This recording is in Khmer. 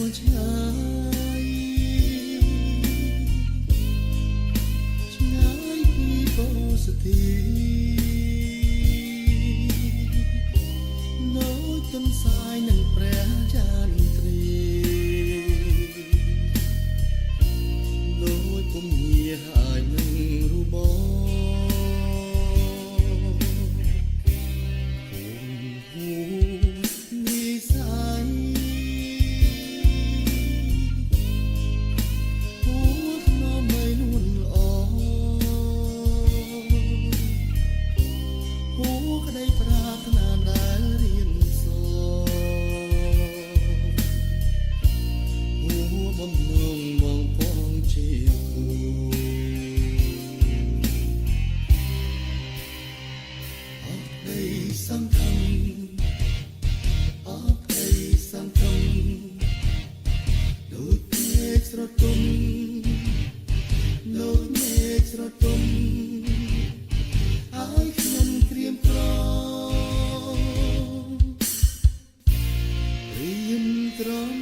ឆ្ងាយឆ្ងាយពីពោសធីដូចទន្សាយនឹងព្រះចានទ្រីដូចពុំញាហើយនឹងរូបសំខាន់អបអីសំខាន់ដូចមេឃស្រទុំដូចមេឃស្រទុំឲ្យខ្ញុំក្រៀមក្រំរៀមត្រង់